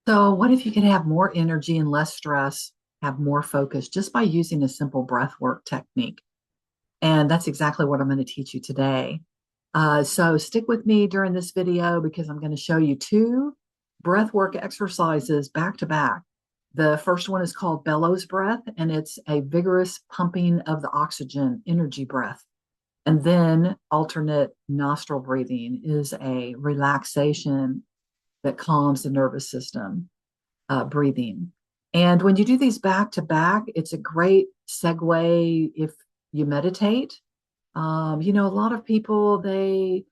So, what if you could have more energy and less stress, have more focus just by using a simple breath work technique? And that's exactly what I'm going to teach you today. So, stick with me during this video because I'm going to show you two breath work exercises back to back. The first one is called Bellows breath, and it's a vigorous pumping of the oxygen energy breath. And then alternate nostril breathing is a relaxation that calms the nervous system breathing. And when you do these back to back, it's a great segue if you meditate. A lot of people, they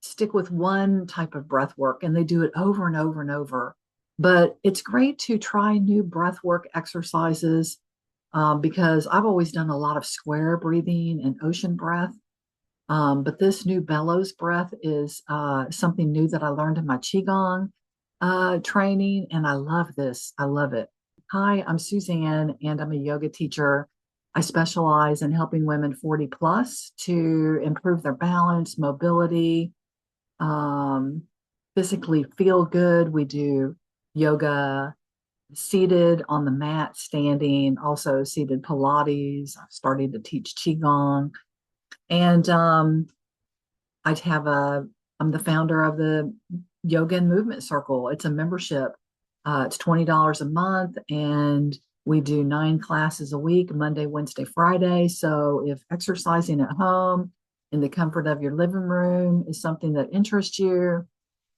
stick with one type of breath work and they do it over and over and over. But it's great to try new breath work exercises because I've always done a lot of square breathing and ocean breath. But this new bellows breath is something new that I learned in my Qigong training, and I love this. I love it. Hi, I'm Suzanne, and I'm a yoga teacher. I specialize in helping women 40 plus to improve their balance, mobility, um, physically feel good. We do yoga seated on the mat, standing, also seated Pilates. I've started to teach Qigong. And I have a, I'm the founder of the Yoga and Movement Circle. It's a membership. It's $20 a month, and we do 9 classes a week, Monday, Wednesday, Friday. So if exercising at home in the comfort of your living room is something that interests you,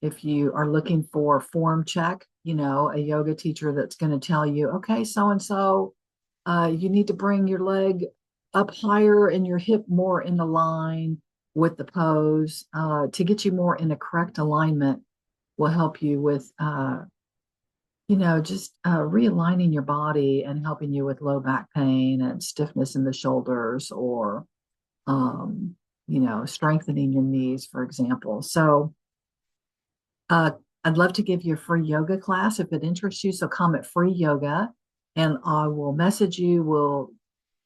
if you are looking for form check, a yoga teacher that's going to tell you, okay, so and so, you need to bring your leg up higher and your hip more in the line with the pose to get you more in a correct alignment will help you with just realigning your body and helping you with low back pain and stiffness in the shoulders or strengthening your knees, for example. So uh, I'd love to give you a free yoga class if it interests you. So comment free yoga and I will message you. We'll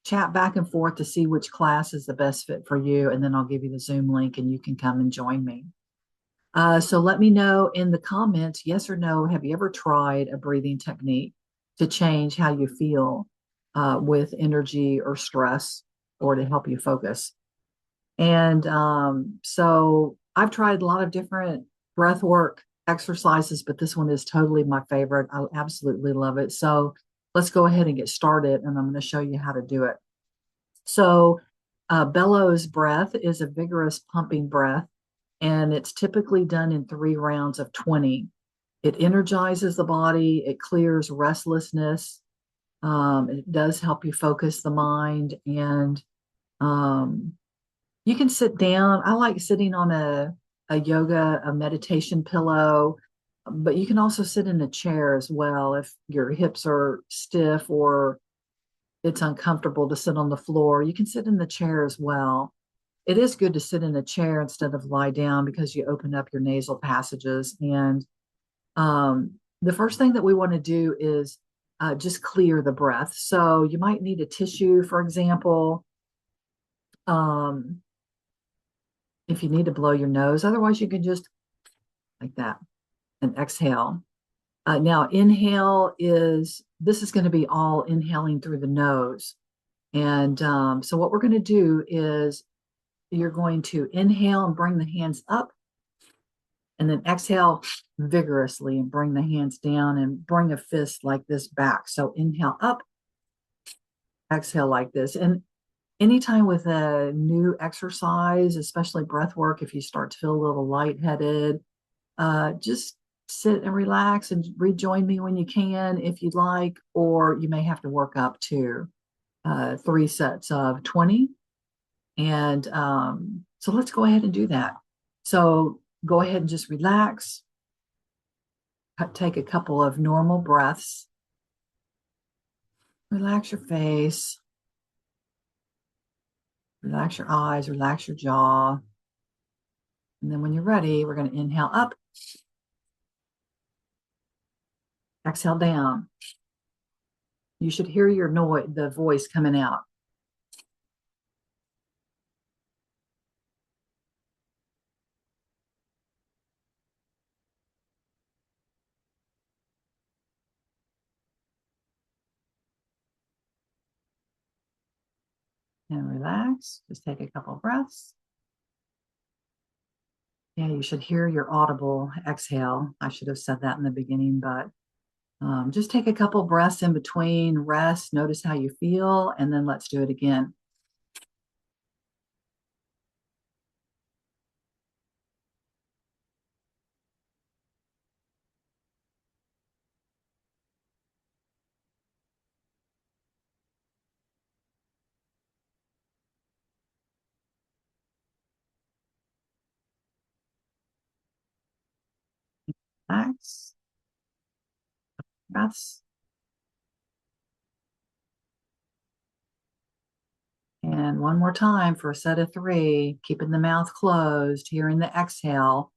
chat back and forth to see which class is the best fit for you. And then I'll give you the Zoom link and you can come and join me. So let me know in the comments, yes or no, have you ever tried a breathing technique to change how you feel with energy or stress or to help you focus? And so I've tried a lot of different breath work exercises, but this one is totally my favorite. I absolutely love it. So let's go ahead and get started, and I'm going to show you how to do it. So, bellows breath is a vigorous pumping breath, and it's typically done in 3 rounds of 20. It energizes the body, it clears restlessness, it does help you focus the mind, and um, you can sit down. I like sitting on a meditation pillow, but you can also sit in a chair as well if your hips are stiff or it's uncomfortable to sit on the floor. You can sit in the chair as well. It is good to sit in a chair instead of lie down because you open up your nasal passages. And the first thing that we want to do is just clear the breath. So you might need a tissue, for example, um, if you need to blow your nose. Otherwise, you can just like that and exhale. Now, inhale this is going to be all inhaling through the nose. And so what we're going to do is you're going to inhale and bring the hands up and then exhale vigorously and bring the hands down and bring a fist like this back. So inhale up, exhale like this. And anytime with a new exercise, especially breath work, if you start to feel a little lightheaded, just sit and relax and rejoin me when you can if you'd like, or you may have to work up to 3 sets of 20. And so let's go ahead and do that. So go ahead and just relax. Take a couple of normal breaths. Relax your face. Relax your eyes. Relax your jaw. And then when you're ready, we're going to inhale up. Exhale down. You should hear the voice coming out. and relax. Just take a couple breaths. Yeah, you should hear your audible exhale. I should have said that in the beginning, but just take a couple breaths in between, rest, notice how you feel, and then let's do it again. Relax, breaths. And one more time for a set of three, keeping the mouth closed, hearing the exhale.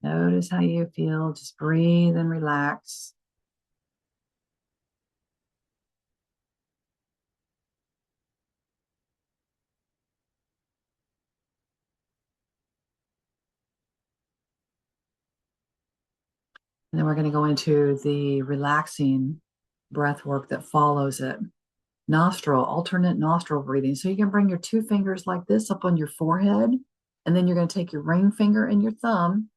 Notice how you feel. Just breathe and relax. And then we're going to go into the relaxing breath work that follows it. Nostril, alternate nostril breathing. So you can bring your two fingers like this up on your forehead, and then you're going to take your ring finger and your thumb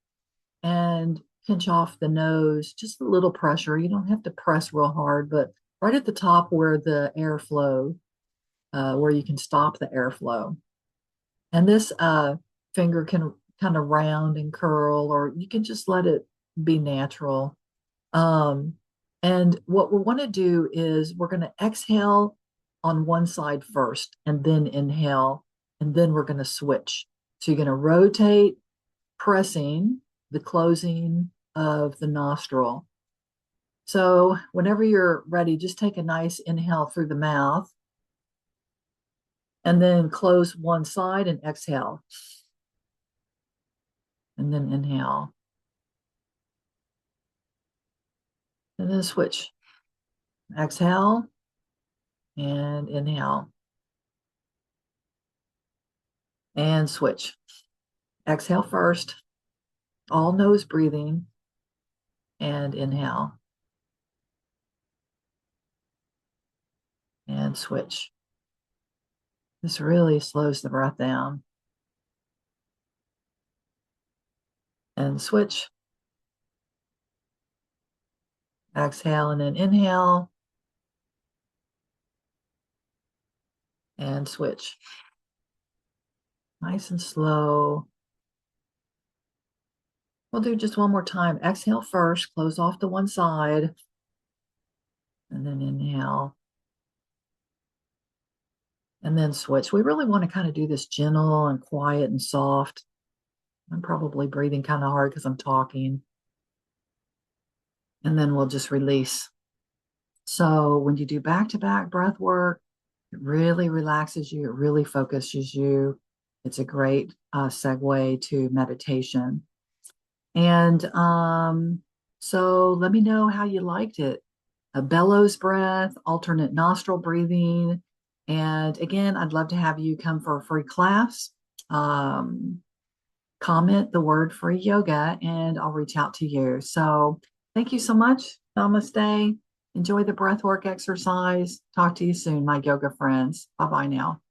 and pinch off the nose, just a little pressure. You don't have to press real hard, but right at the top where the airflow, where you can stop the airflow. And this finger can kind of round and curl, or you can just let it be natural. Um, and what we want to do is we're going to exhale on one side first and then inhale, and then we're going to switch. So you're going to rotate, pressing the closing of the nostril. So whenever you're ready, just take a nice inhale through the mouth and then close one side and exhale. And then inhale. And then switch. Exhale and inhale. And switch. Exhale first, all nose breathing, and inhale. And switch. This really slows the breath down. And switch. Exhale and then inhale. And switch. Nice and slow. We'll do just one more time. Exhale first, close off to one side, and then inhale. And then switch. We really want to kind of do this gentle and quiet and soft. I'm probably breathing kind of hard because I'm talking. And then we'll just release. So when you do back-to-back breath work, it really relaxes you. It really focuses you. It's a great segue to meditation. And so let me know how you liked it. A bellows breath, alternate nostril breathing. And again, I'd love to have you come for a free class. Comment the word free yoga and I'll reach out to you. So thank you so much. Namaste. Enjoy the breathwork exercise. Talk to you soon, my yoga friends. Bye bye now.